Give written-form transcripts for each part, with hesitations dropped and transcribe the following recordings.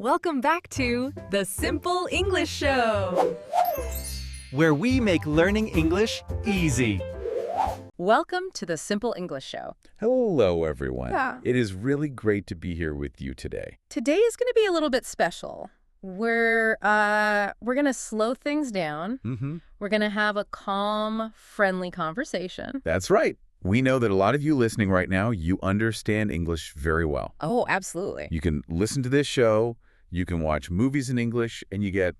Welcome back to The Simple English Show, where we make learning English easy. Welcome to the Simple English Show. Hello, everyone. Yeah. It is really great to be here with you today. Today is going to be a little bit special. We're going to slow things down. We're going to have a calm, friendly conversation. That's right. We know that a lot of you listening right now, you understand English very well. Oh, absolutely. You can listen to this show, you can watch movies in English, and you get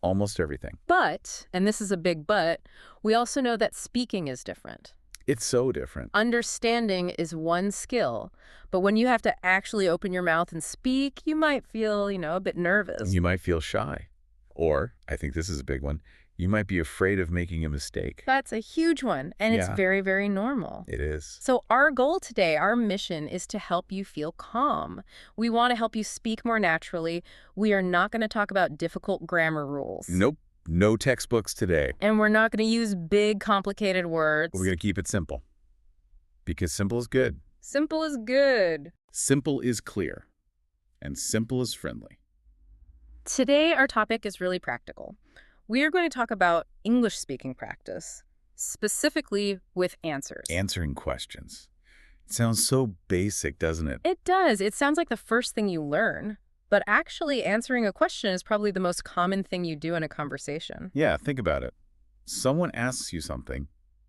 almost everything. But, and this is a big but, we also know that speaking is different. It's so different. Understanding is one skill, but when you have to actually open your mouth and speak, you might feel, a bit nervous. You might feel shy. Or, I think this is a big one, you might be afraid of making a mistake. That's a huge one, and it's Yeah. very, very normal. It is. So our goal today, our mission, is to help you feel calm. We want to help you speak more naturally. We are not going to talk about difficult grammar rules. Nope. No textbooks today. And we're not going to use big, complicated words. We're going to keep it simple. Because simple is good. Simple is good. Simple is clear. And simple is friendly. Today, our topic is really practical. We are going to talk about English speaking practice, specifically with answers. Answering questions. It sounds so basic, doesn't it? It does. It sounds like the first thing you learn. But actually, answering a question is probably the most common thing you do in a conversation. Yeah, think about it. Someone asks you something,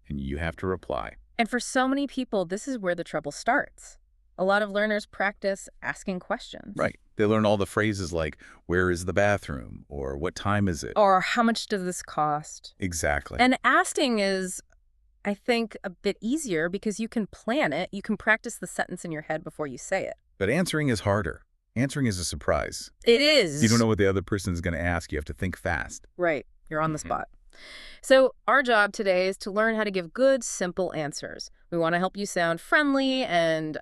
and you have to reply. And for so many people, this is where the trouble starts. A lot of learners practice asking questions. Right. They learn all the phrases like, where is the bathroom? Or what time is it? Or how much does this cost? Exactly. And asking is, I think, a bit easier because you can plan it. You can practice the sentence in your head before you say it. But answering is harder. Answering is a surprise. It is. You don't know what the other person is going to ask. You have to think fast. Right. You're on the spot. So our job today is to learn how to give good, simple answers. We want to help you sound friendly and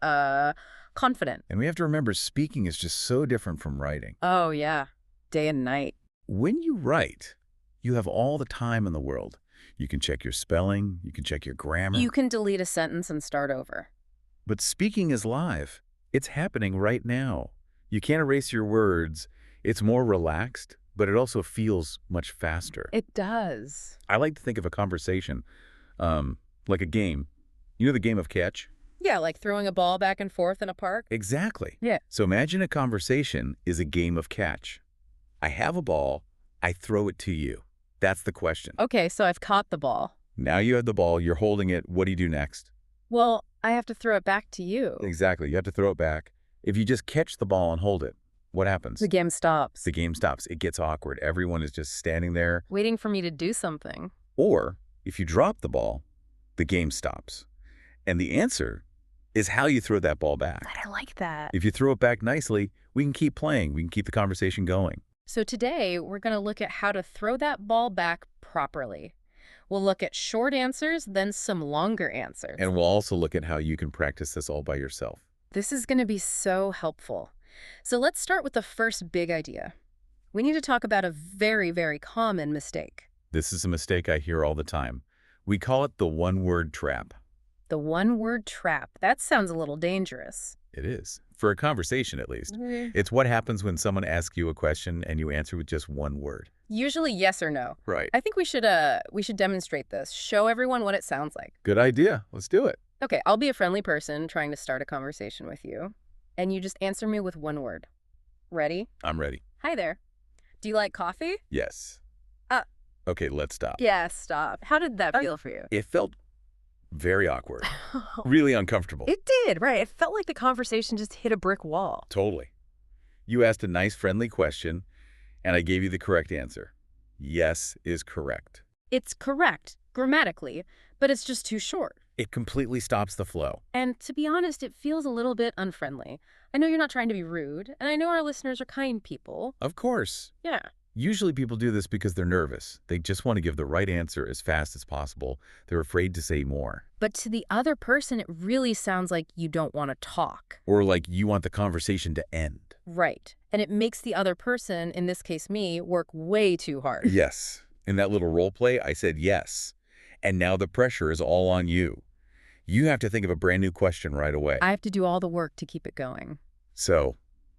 confident. And we have to remember speaking is just so different from writing. Oh, yeah. Day and night. When you write, you have all the time in the world. You can check your spelling. You can check your grammar. You can delete a sentence and start over. But speaking is live. It's happening right now. You can't erase your words. It's more relaxed, but it also feels much faster. It does. I like to think of a conversation like a game. You know the game of catch? Yeah, like throwing a ball back and forth in a park. Exactly. Yeah. So imagine a conversation is a game of catch. I have a ball. I throw it to you. That's the question. Okay, so I've caught the ball. Now you have the ball. You're holding it. What do you do next? Well, I have to throw it back to you. Exactly. You have to throw it back. If you just catch the ball and hold it, what happens? The game stops. The game stops. It gets awkward. Everyone is just standing there. Waiting for me to do something. Or if you drop the ball, the game stops. And the answer is how you throw that ball back. I like that. If you throw it back nicely, we can keep playing. We can keep the conversation going. So today, we're going to look at how to throw that ball back properly. We'll look at short answers, then some longer answers. And we'll also look at how you can practice this all by yourself. This is going to be so helpful. So let's start with the first big idea. We need to talk about a very, very common mistake. This is a mistake I hear all the time. We call it the one-word trap. The one-word trap. That sounds a little dangerous. It is. For a conversation, at least. It's what happens when someone asks you a question and you answer with just one word. Usually yes or no. Right. I think we should demonstrate this. Show everyone what it sounds like. Good idea. Let's do it. Okay, I'll be a friendly person trying to start a conversation with you. And you just answer me with one word. Ready? I'm ready. Hi there. Do you like coffee? Yes. Uh. Okay, let's stop. Yeah, stop. How did that feel for you? It felt very awkward. Really uncomfortable. It did, right. It felt like the conversation just hit a brick wall. Totally. You asked a nice, friendly question, and I gave you the correct answer. Yes is correct. It's correct, grammatically, but it's just too short. It completely stops the flow. And to be honest, it feels a little bit unfriendly. I know you're not trying to be rude, and I know our listeners are kind people. Of course. Yeah. Usually people do this because they're nervous. They just want to give the right answer as fast as possible. They're afraid to say more. But to the other person, it really sounds like you don't want to talk. Or like you want the conversation to end. Right. And it makes the other person, in this case me, work way too hard. Yes. In that little role play, I said yes. And now the pressure is all on you. You have to think of a brand new question right away. I have to do all the work to keep it going. So,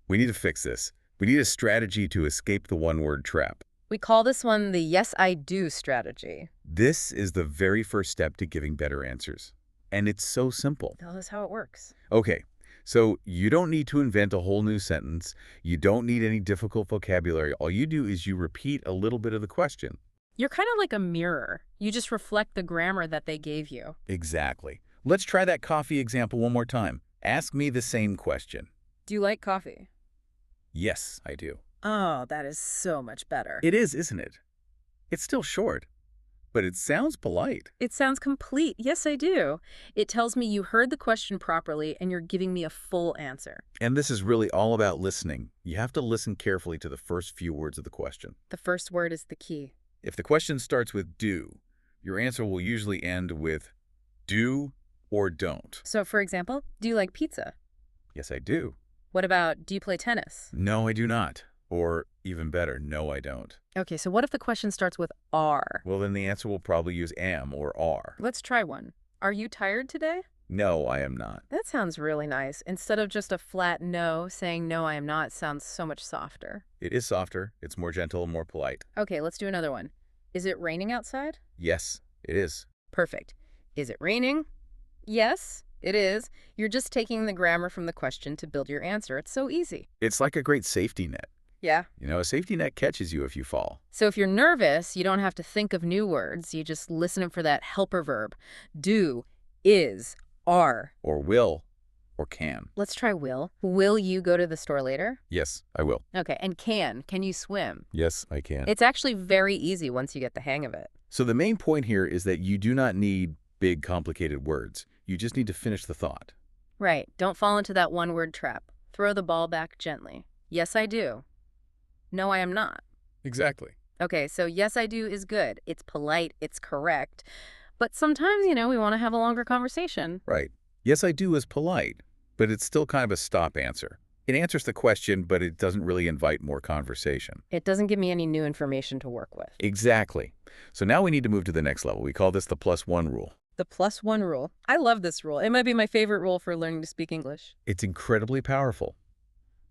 we need to fix this. We need a strategy to escape the one-word trap. We call this one the yes, I do strategy. This is the very first step to giving better answers. And it's so simple. Tell us how it works. Okay, so you don't need to invent a whole new sentence. You don't need any difficult vocabulary. All you do is you repeat a little bit of the question. You're kind of like a mirror. You just reflect the grammar that they gave you. Exactly. Let's try that coffee example one more time. Ask me the same question. Do you like coffee? Yes, I do. Oh, that is so much better. It is, isn't it? It's still short, but it sounds polite. It sounds complete. Yes, I do. It tells me you heard the question properly and you're giving me a full answer. And this is really all about listening. You have to listen carefully to the first few words of the question. The first word is the key. If the question starts with do, your answer will usually end with do or don't. So, for example, do you like pizza? Yes, I do. What about, do you play tennis? No, I do not. Or even better, no, I don't. Okay, so what if the question starts with are? Well, then the answer will probably use am or are. Let's try one. Are you tired today? No, I am not. That sounds really nice. Instead of just a flat no, saying no, I am not sounds so much softer. It is softer. It's more gentle and more polite. Okay, let's do another one. Is it raining outside? Yes, it is. Perfect. Is it raining? Yes, it is. You're just taking the grammar from the question to build your answer. It's so easy. It's like a great safety net. Yeah. You know, a safety net catches you if you fall. So if you're nervous, you don't have to think of new words. You just listen for that helper verb. Do, is, are. Or will, or can. Let's try will. Will you go to the store later? Yes, I will. Okay, and can you swim? Yes, I can. It's actually very easy once you get the hang of it. So the main point here is that you do not need big, complicated words. You just need to finish the thought. Right. Don't fall into that one-word trap. Throw the ball back gently. Yes, I do. No, I am not. Exactly. Okay, so yes, I do is good. It's polite. It's correct. But sometimes, we want to have a longer conversation. Right. Yes, I do is polite, but it's still kind of a stop answer. It answers the question, but it doesn't really invite more conversation. It doesn't give me any new information to work with. Exactly. So now we need to move to the next level. We call this the +1 rule. The +1 rule. I love this rule. It might be my favorite rule for learning to speak English. It's incredibly powerful,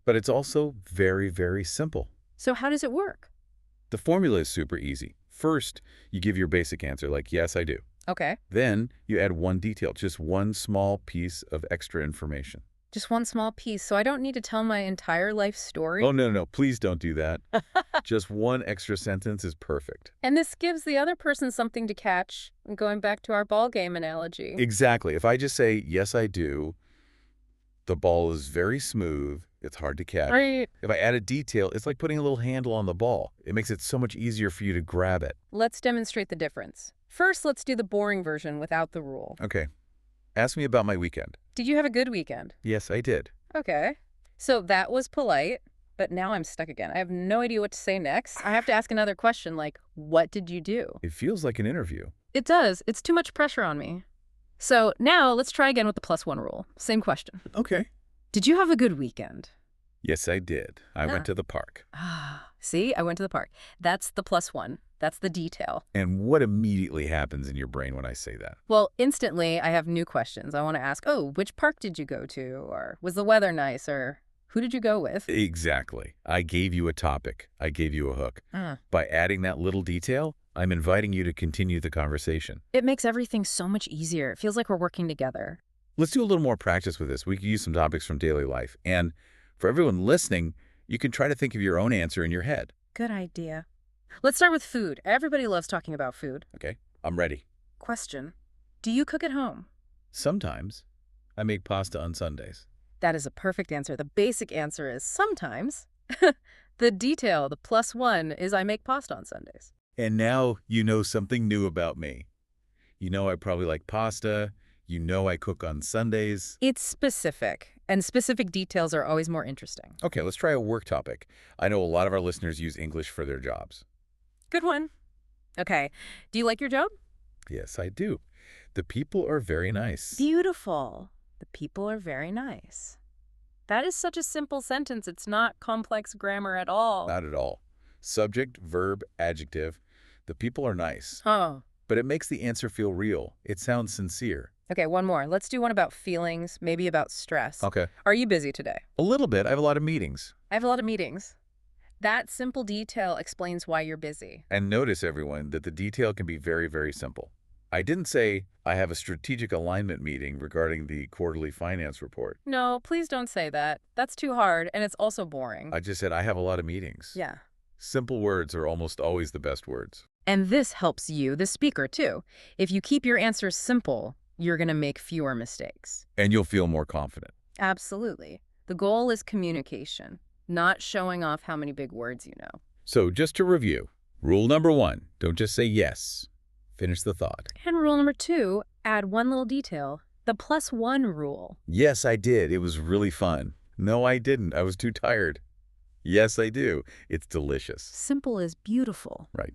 but it's also very, very simple. So how does it work? The formula is super easy. First, you give your basic answer like, yes, I do. Okay. Then you add one detail, just one small piece of extra information. Just one small piece, so I don't need to tell my entire life story? Oh, no, please don't do that. Just one extra sentence is perfect. And this gives the other person something to catch, going back to our ball game analogy. Exactly. If I just say, yes, I do, the ball is very smooth. It's hard to catch. Right. If I add a detail, it's like putting a little handle on the ball. It makes it so much easier for you to grab it. Let's demonstrate the difference. First, let's do the boring version without the rule. Okay. Ask me about my weekend. Did you have a good weekend? Yes, I did. Okay. So that was polite, but now I'm stuck again. I have no idea what to say next. I have to ask another question like, what did you do? It feels like an interview. It does. It's too much pressure on me. So now let's try again with the +1 rule. Same question. Okay. Did you have a good weekend? Yes, I did. I went to the park. See, I went to the park. That's the +1. That's the detail. And what immediately happens in your brain when I say that? Well, instantly, I have new questions. I want to ask, which park did you go to? Or was the weather nice? Or who did you go with? Exactly. I gave you a topic. I gave you a hook. By adding that little detail, I'm inviting you to continue the conversation. It makes everything so much easier. It feels like we're working together. Let's do a little more practice with this. We can use some topics from daily life. And for everyone listening, you can try to think of your own answer in your head. Good idea. Let's start with food. Everybody loves talking about food. Okay, I'm ready. Question. Do you cook at home? Sometimes. I make pasta on Sundays. That is a perfect answer. The basic answer is sometimes. The detail, the +1, is I make pasta on Sundays. And now you know something new about me. You know I probably like pasta. You know I cook on Sundays. It's specific, and specific details are always more interesting. Okay, let's try a work topic. I know a lot of our listeners use English for their jobs. Good one. Okay, do you like your job? Yes, I do. The people are very nice. Beautiful. The people are very nice. That is such a simple sentence. It's not complex grammar at all. Not at all. Subject, verb, adjective. The people are nice. Oh. But it makes the answer feel real. It sounds sincere. Okay, one more. Let's do one about feelings, maybe about stress. Okay. Are you busy today? A little bit. I have a lot of meetings. I have a lot of meetings. That simple detail explains why you're busy. And notice, everyone, that the detail can be very, very simple. I didn't say I have a strategic alignment meeting regarding the quarterly finance report. No, please don't say that. That's too hard, and it's also boring. I just said I have a lot of meetings. Yeah. Simple words are almost always the best words. And this helps you, the speaker, too. If you keep your answers simple, you're going to make fewer mistakes. And you'll feel more confident. Absolutely. The goal is communication, not showing off how many big words you know. So just to review, rule number 1, don't just say yes. Finish the thought. And rule number 2, add one little detail, the +1 rule. Yes, I did. It was really fun. No, I didn't. I was too tired. Yes, I do. It's delicious. Simple is beautiful. Right.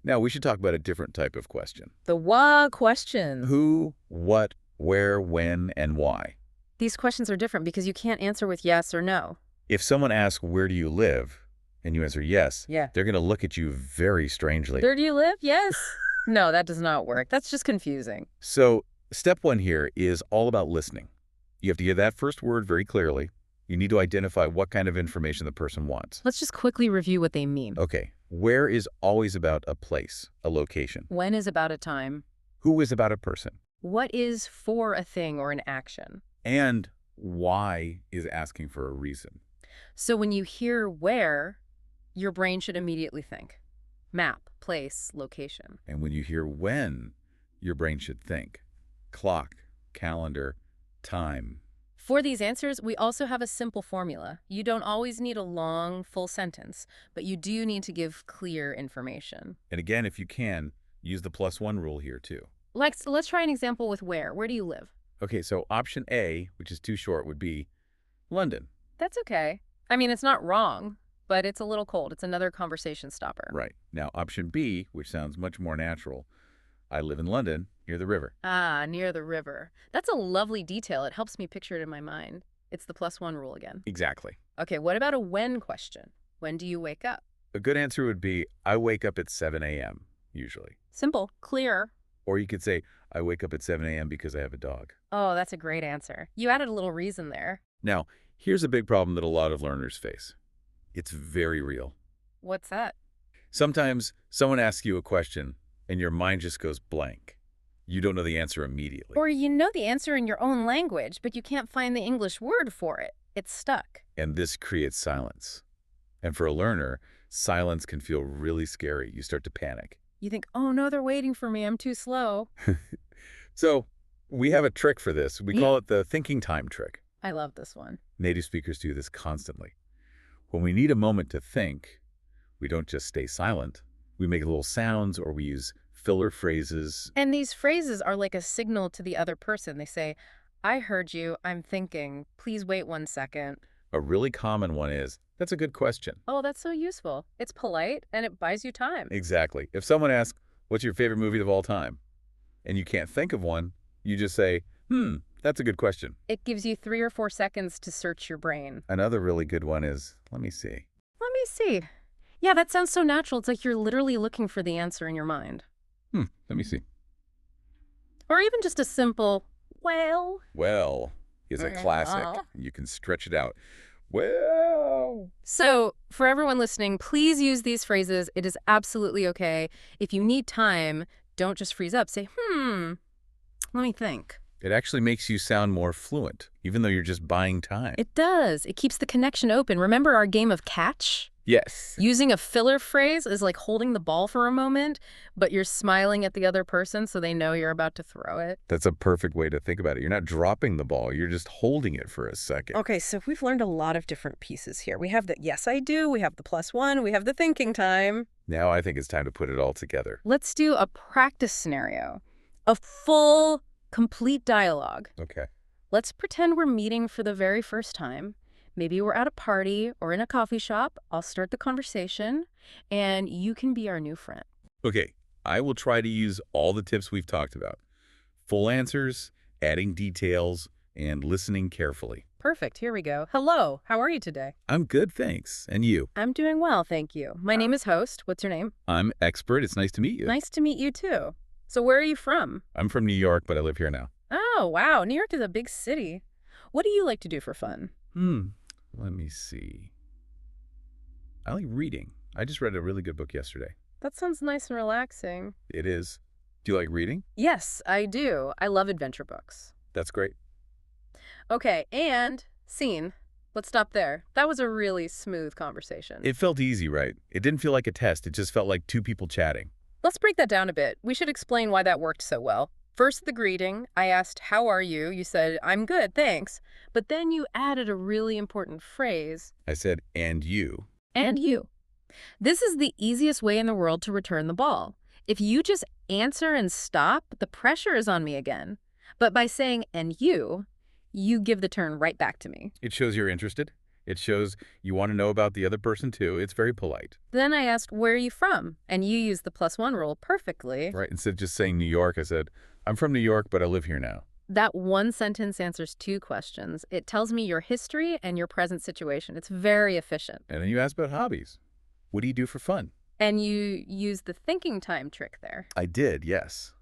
Now, we should talk about a different type of question. The why questions. Who, what, where, when, and why. These questions are different because you can't answer with yes or no. If someone asks, where do you live? And you answer yes, Yeah. they're going to look at you very strangely. Where do you live? Yes. No, that does not work. That's just confusing. So step 1 here is all about listening. You have to hear that first word very clearly. You need to identify what kind of information the person wants. Let's just quickly review what they mean. Okay, where is always about a place, a location. When is about a time. Who is about a person. What is for a thing or an action. And why is asking for a reason. So when you hear where, your brain should immediately think. Map, place, location. And when you hear when, your brain should think. Clock, calendar, time. For these answers, we also have a simple formula. You don't always need a long, full sentence, but you do need to give clear information. And again, if you can, use the +1 rule here too. So let's try an example with where. Where do you live? Okay, so option A, which is too short, would be London. That's okay. I mean, it's not wrong, but it's a little cold. It's another conversation stopper. Right. Now, option B, which sounds much more natural, I live in London, near the river. Ah, near the river. That's a lovely detail. It helps me picture it in my mind. It's the +1 rule again. Exactly. Okay, what about a when question? When do you wake up? A good answer would be, I wake up at 7 a.m., usually. Simple, clear. Or you could say, I wake up at 7 a.m. because I have a dog. Oh, that's a great answer. You added a little reason there. Now, here's a big problem that a lot of learners face. It's very real. What's that? Sometimes someone asks you a question and your mind just goes blank. You don't know the answer immediately. Or you know the answer in your own language, but you can't find the English word for it. It's stuck. And this creates silence. And for a learner, silence can feel really scary. You start to panic. You think, oh no, they're waiting for me. I'm too slow. So we have a trick for this. We call it the thinking time trick. I love this one. Native speakers do this constantly. When we need a moment to think, we don't just stay silent. We make little sounds or we use filler phrases. And these phrases are like a signal to the other person. They say, I heard you. I'm thinking. Please wait 1 second. A really common one is, that's a good question. Oh, that's so useful. It's polite and it buys you time. Exactly. If someone asks, what's your favorite movie of all time? And you can't think of one, you just say, that's a good question. It gives you 3 or 4 seconds to search your brain. Another really good one is, let me see. Let me see. Yeah, that sounds so natural. It's like you're literally looking for the answer in your mind. Let me see. Or even just a simple, well. Well is a classic. You can stretch it out. Well. So for everyone listening, please use these phrases. It is absolutely okay. If you need time, don't just freeze up. Say, let me think. It actually makes you sound more fluent, even though you're just buying time. It does. It keeps the connection open. Remember our game of catch? Yes. Using a filler phrase is like holding the ball for a moment, but you're smiling at the other person so they know you're about to throw it. That's a perfect way to think about it. You're not dropping the ball. You're just holding it for a second. Okay, so we've learned a lot of different pieces here. We have the yes, I do. We have the +1. We have the thinking time. Now I think it's time to put it all together. Let's do a practice scenario. A full, complete dialogue. Okay. Let's pretend we're meeting for the very first time. Maybe we're at a party or in a coffee shop. I'll start the conversation, and you can be our new friend. Okay. I will try to use all the tips we've talked about. Full answers, adding details, and listening carefully. Perfect. Here we go. Hello. How are you today? I'm good, thanks. And you? I'm doing well, thank you. My name is Host. What's your name? I'm Expert. It's nice to meet you. Nice to meet you, too. So where are you from? I'm from New York, but I live here now. Oh, wow. New York is a big city. What do you like to do for fun? Let me see. I like reading. I just read a really good book yesterday. That sounds nice and relaxing. It is. Do you like reading? Yes, I do. I love adventure books. That's great. Okay, and scene. Let's stop there. That was a really smooth conversation. It felt easy, right? It didn't feel like a test. It just felt like two people chatting. Let's break that down a bit. We should explain why that worked so well. First, the greeting. I asked, how are you? You said, I'm good, thanks. But then you added a really important phrase. I said, and you. And you. This is the easiest way in the world to return the ball. If you just answer and stop, the pressure is on me again. But by saying, and you give the turn right back to me. It shows you're interested. It shows you want to know about the other person, too. It's very polite. Then I asked, where are you from? And you used the +1 rule perfectly. Right. Instead of just saying New York, I said, I'm from New York, but I live here now. That one sentence answers two questions. It tells me your history and your present situation. It's very efficient. And then you asked about hobbies. What do you do for fun? And you used the thinking time trick there. I did, yes.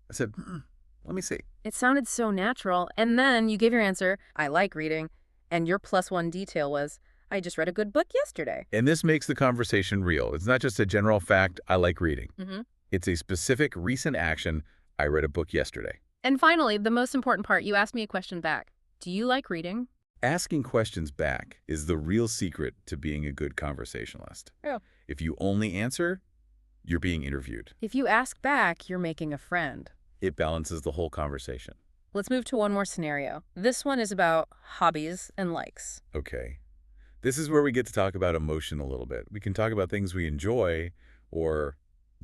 I said, let me see. It sounded so natural. And then you gave your answer, I like reading. And your +1 detail was, I just read a good book yesterday. And this makes the conversation real. It's not just a general fact, I like reading. It's a specific recent action, I read a book yesterday. And finally, the most important part, you asked me a question back. Do you like reading? Asking questions back is the real secret to being a good conversationalist. Yeah. If you only answer, you're being interviewed. If you ask back, you're making a friend. It balances the whole conversation. Let's move to one more scenario. This one is about hobbies and likes. Okay. This is where we get to talk about emotion a little bit. We can talk about things we enjoy or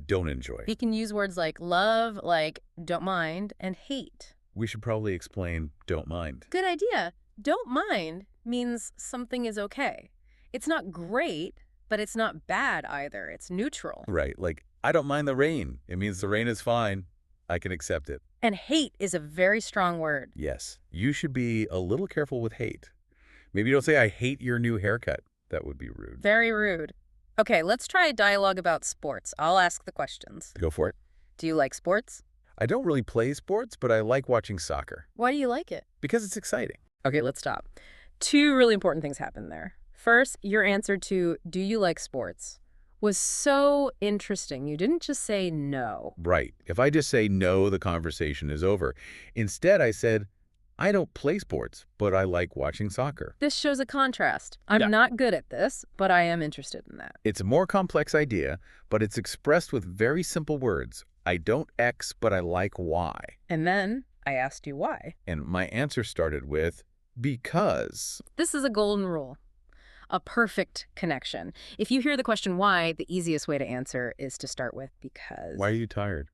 don't enjoy. We can use words like love, like don't mind, and hate. We should probably explain don't mind. Good idea. Don't mind means something is okay. It's not great, but it's not bad either. It's neutral. Right. Like, I don't mind the rain. It means the rain is fine. I can accept it. And hate is a very strong word. Yes. You should be a little careful with hate. Maybe don't say, I hate your new haircut. That would be rude. Very rude. Okay, let's try a dialogue about sports. I'll ask the questions. Go for it. Do you like sports? I don't really play sports, but I like watching soccer. Why do you like it? Because it's exciting. Okay, let's stop. Two really important things happened there. First, your answer to do you like sports was so interesting. You didn't just say no. Right. If I just say no, the conversation is over. Instead, I said, I don't play sports, but I like watching soccer. This shows a contrast. I'm not good at this, but I am interested in that. It's a more complex idea, but it's expressed with very simple words. I don't X, but I like Y. And then I asked you why. And my answer started with, because. This is a golden rule. A perfect connection. If you hear the question why, the easiest way to answer is to start with because. Why are you tired?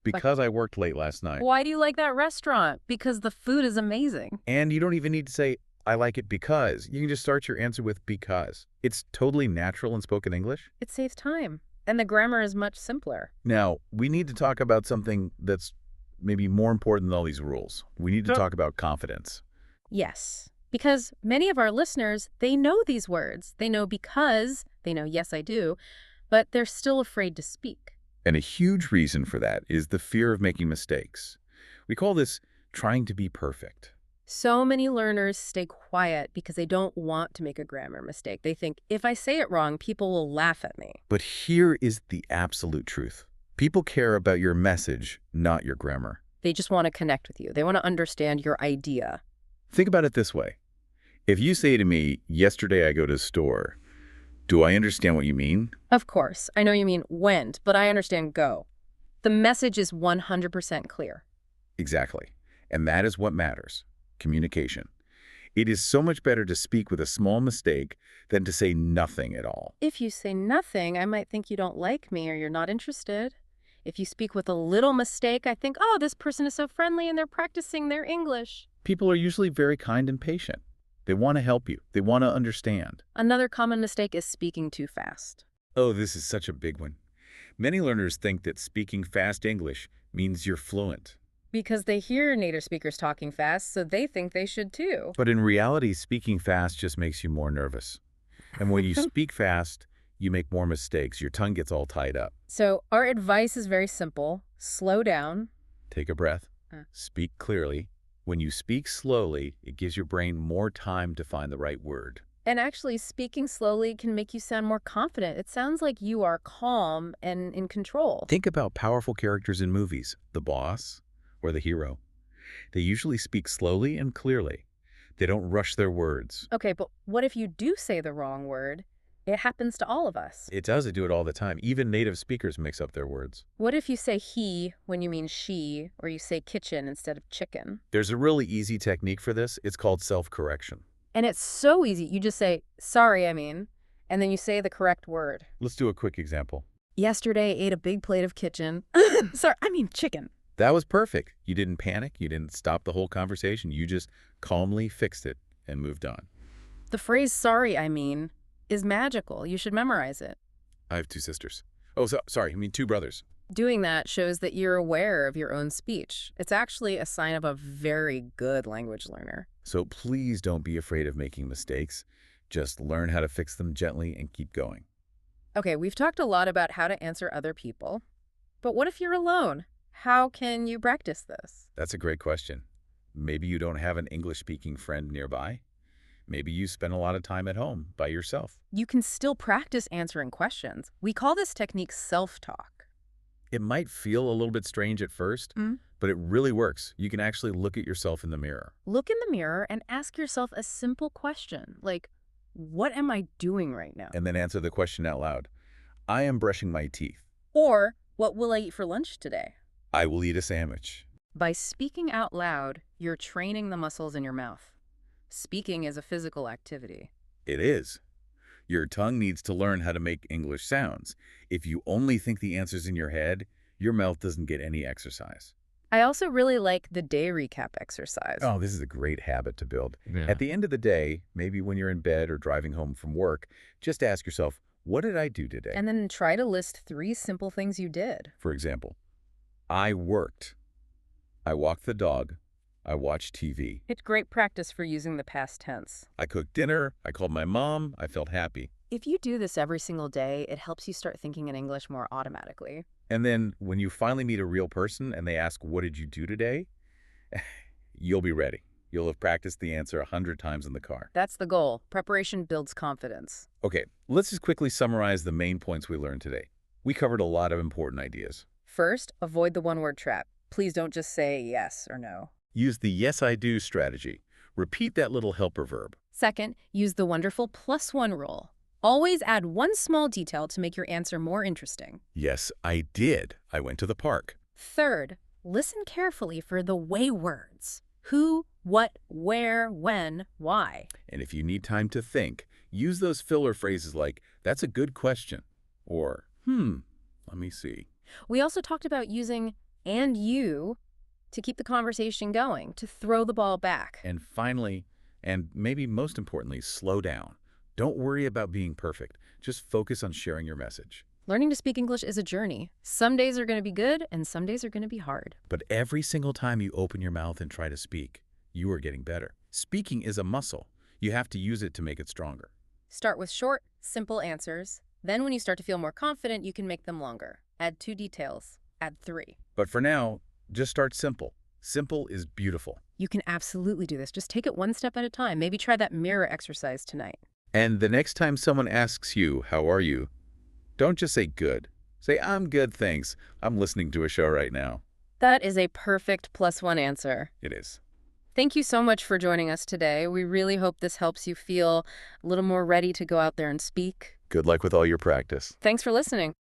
Because I worked late last night. Why do you like that restaurant? Because the food is amazing. And you don't even need to say, I like it because. You can just start your answer with because. It's totally natural in spoken English. It saves time. And the grammar is much simpler. Now, we need to talk about something that's maybe more important than all these rules. We need to talk about confidence. Yes. Because many of our listeners, they know these words. They know because, they know yes, I do, but they're still afraid to speak. And a huge reason for that is the fear of making mistakes. We call this trying to be perfect. So many learners stay quiet because they don't want to make a grammar mistake. They think, if I say it wrong, people will laugh at me. But here is the absolute truth. People care about your message, not your grammar. They just want to connect with you. They want to understand your idea. Think about it this way. If you say to me, yesterday I go to the store, do I understand what you mean? Of course. I know you mean went, but I understand go. The message is 100% clear. Exactly. And that is what matters. Communication. It is so much better to speak with a small mistake than to say nothing at all. If you say nothing, I might think you don't like me or you're not interested. If you speak with a little mistake, I think, oh, this person is so friendly and they're practicing their English. People are usually very kind and patient. They want to help you. They want to understand. Another common mistake is speaking too fast. Oh, this is such a big one. Many learners think that speaking fast English means you're fluent. Because they hear native speakers talking fast, so they think they should too. But in reality, speaking fast just makes you more nervous. And when you speak fast, you make more mistakes. Your tongue gets all tied up. So our advice is very simple. Slow down. Take a breath. Speak clearly. When you speak slowly, it gives your brain more time to find the right word. And actually, speaking slowly can make you sound more confident. It sounds like you are calm and in control. Think about powerful characters in movies, the boss or the hero. They usually speak slowly and clearly. They don't rush their words. Okay, but what if you do say the wrong word? It happens to all of us. It does do it all the time. Even native speakers mix up their words. What if you say he when you mean she, or you say kitchen instead of chicken? There's a really easy technique for this. It's called self-correction. And it's so easy. You just say, sorry, I mean, and then you say the correct word. Let's do a quick example. Yesterday, I ate a big plate of kitchen. Sorry, I mean chicken. That was perfect. You didn't panic. You didn't stop the whole conversation. You just calmly fixed it and moved on. The phrase sorry, I mean, is magical. You should memorize it. I have two sisters. Oh, sorry. I mean, two brothers. Doing that shows that you're aware of your own speech. It's actually a sign of a very good language learner. So please don't be afraid of making mistakes. Just learn how to fix them gently and keep going. Okay, we've talked a lot about how to answer other people. But what if you're alone? How can you practice this? That's a great question. Maybe you don't have an English-speaking friend nearby. Maybe you spend a lot of time at home by yourself. You can still practice answering questions. We call this technique self-talk. It might feel a little bit strange at first, but it really works. You can actually look at yourself in the mirror. Look in the mirror and ask yourself a simple question, like, what am I doing right now? And then answer the question out loud. I am brushing my teeth. Or, what will I eat for lunch today? I will eat a sandwich. By speaking out loud, you're training the muscles in your mouth. Speaking is a physical activity. It is. Your tongue needs to learn how to make English sounds. If you only think the answer's in your head, your mouth doesn't get any exercise. I also really like the day recap exercise. Oh, this is a great habit to build. Yeah. At the end of the day, maybe when you're in bed or driving home from work, just ask yourself, what did I do today? And then try to list 3 simple things you did. For example, I worked. I walked the dog. I watched TV. It's great practice for using the past tense. I cooked dinner. I called my mom. I felt happy. If you do this every single day, it helps you start thinking in English more automatically. And then when you finally meet a real person and they ask, what did you do today? You'll be ready. You'll have practiced the answer 100 times in the car. That's the goal. Preparation builds confidence. Okay, let's just quickly summarize the main points we learned today. We covered a lot of important ideas. First, avoid the one-word trap. Please don't just say yes or no. Use the yes, I do strategy. Repeat that little helper verb. Second, use the wonderful +1 rule. Always add one small detail to make your answer more interesting. Yes, I did. I went to the park. Third, listen carefully for the way words. Who, what, where, when, why. And if you need time to think, use those filler phrases like, that's a good question, or, let me see. We also talked about using and you to keep the conversation going, to throw the ball back. And finally, and maybe most importantly, slow down. Don't worry about being perfect. Just focus on sharing your message. Learning to speak English is a journey. Some days are going to be good, and some days are going to be hard. But every single time you open your mouth and try to speak, you are getting better. Speaking is a muscle. You have to use it to make it stronger. Start with short, simple answers. Then when you start to feel more confident, you can make them longer. Add 2 details. Add 3. But for now, just start simple. Simple is beautiful. You can absolutely do this. Just take it one step at a time. Maybe try that mirror exercise tonight. And the next time someone asks you, how are you? Don't just say good. Say, I'm good, thanks. I'm listening to a show right now. That is a perfect +1 answer. It is. Thank you so much for joining us today. We really hope this helps you feel a little more ready to go out there and speak. Good luck with all your practice. Thanks for listening.